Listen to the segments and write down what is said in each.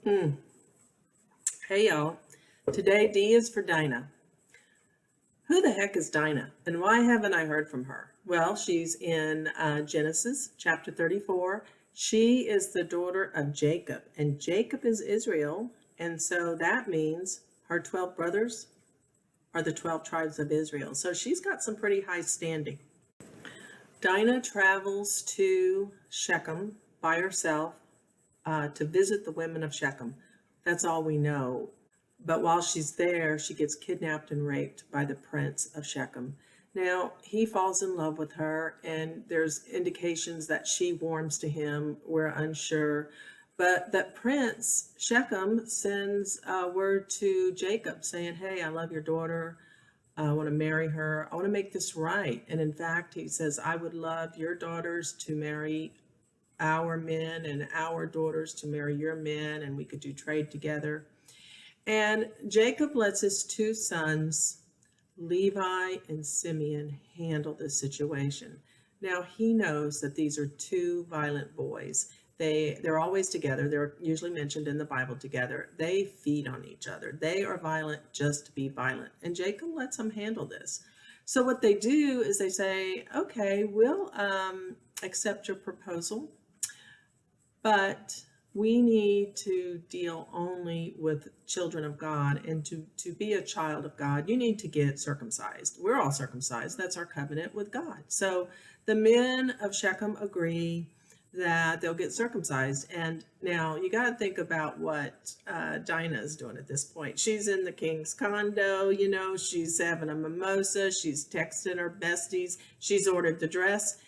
Mm. Hey y'all. Today D is for Dinah. Who the heck is Dinah and why haven't I heard from her? Well, she's in Genesis chapter 34. She is the daughter of Jacob, and Jacob is Israel. And so that means her 12 brothers are the 12 tribes of Israel. So she's got some pretty high standing. Dinah travels to Shechem by herself to visit the women of Shechem. That's all we know. But while she's there, she gets kidnapped and raped by the prince of Shechem. Now, he falls in love with her, and there's indications that she warms to him. We're unsure. But that prince, Shechem, sends word to Jacob saying, hey, I love your daughter. I want to marry her. I want to make this right. And in fact, he says, I would love your daughters to marry our men and our daughters to marry your men, and we could do trade together. And Jacob lets his two sons, Levi and Simeon, handle this situation. Now he knows that these are two violent boys. They're always together. They're usually mentioned in the Bible together. They feed on each other. They are violent just to be violent. And Jacob lets them handle this. So what they do is they say, okay, we'll accept your proposal, but we need to deal only with children of God. And to be a child of God, you need to get circumcised. We're all circumcised. That's our covenant with God. So the men of Shechem agree that they'll get circumcised. And now you got to think about what Dinah is doing at this point. She's in the king's condo, she's having a mimosa. She's texting her besties. She's ordered the dress.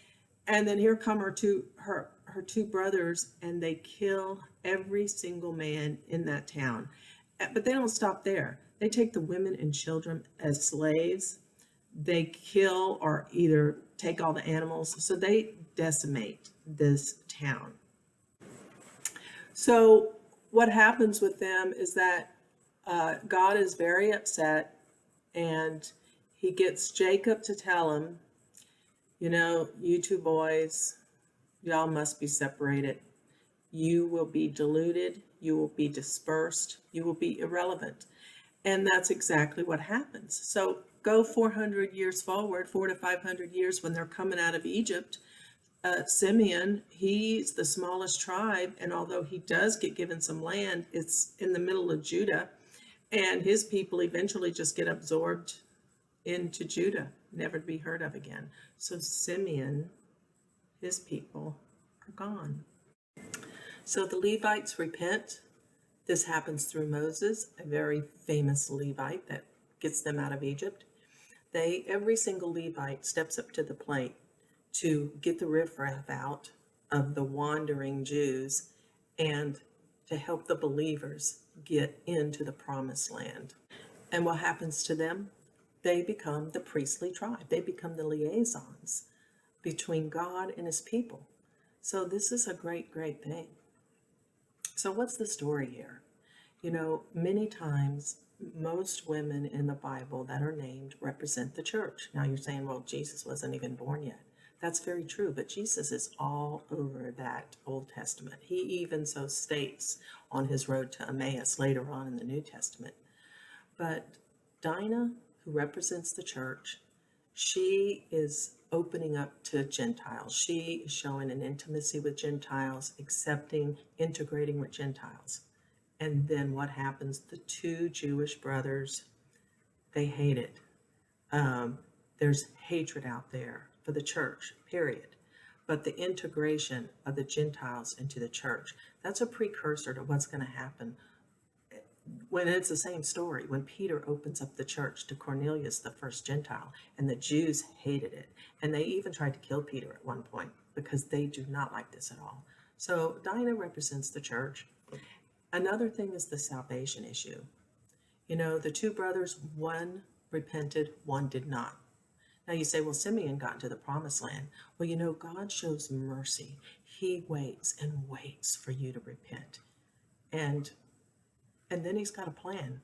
And then here come her two brothers, and they kill every single man in that town. But they don't stop there. They take the women and children as slaves. They kill or either take all the animals. So they decimate this town. So what happens with them is that God is very upset, and he gets Jacob to tell him, you two boys, y'all must be separated. You will be diluted. You will be dispersed. You will be irrelevant. And that's exactly what happens. So go 400 years forward, 400 to 500 years when they're coming out of Egypt. Simeon, he's the smallest tribe. And although he does get given some land, it's in the middle of Judah. And his people eventually just get absorbed into Judah, never to be heard of again. So Simeon, his people, are gone. So the Levites repent. This happens through Moses, a very famous Levite that gets them out of Egypt. Every single Levite steps up to the plate to get the riffraff out of the wandering Jews and to help the believers get into the promised land. And what happens to them? They become the priestly tribe. They become the liaisons between God and his people. So this is a great, great thing. So what's the story here? Many times, most women in the Bible that are named represent the church. Now you're saying, well, Jesus wasn't even born yet. That's very true, but Jesus is all over that Old Testament. He even so states on his road to Emmaus later on in the New Testament. But Dinah, who represents the church, she is opening up to Gentiles. She is showing an intimacy with Gentiles, accepting, integrating with Gentiles. And then what happens? The two Jewish brothers, they hate it. There's hatred out there for the church, period. But the integration of the Gentiles into the church, that's a precursor to what's going to happen when it's the same story, when Peter opens up the church to Cornelius, the first Gentile, and the Jews hated it. And they even tried to kill Peter at one point because they do not like this at all. So Dinah represents the church. Another thing is the salvation issue. The two brothers, one repented, one did not. Now you say, well, Simeon got into the promised land. Well, God shows mercy. He waits and waits for you to repent. And then he's got a plan.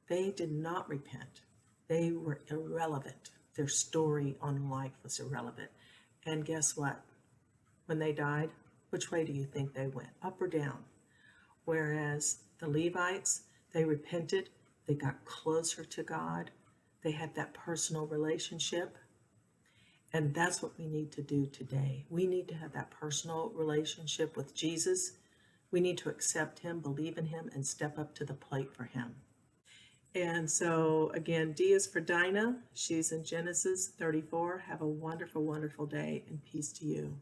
They did not repent. They were irrelevant. Their story on life was irrelevant. And guess what? When they died, which way do you think they went? Up or down? Whereas the Levites, they repented, they got closer to God, they had that personal relationship. And that's what we need to do today. We need to have that personal relationship with Jesus. We need to accept him, believe in him, and step up to the plate for him. And so, again, D is for Dinah. She's in Genesis 34. Have a wonderful, wonderful day, and peace to you.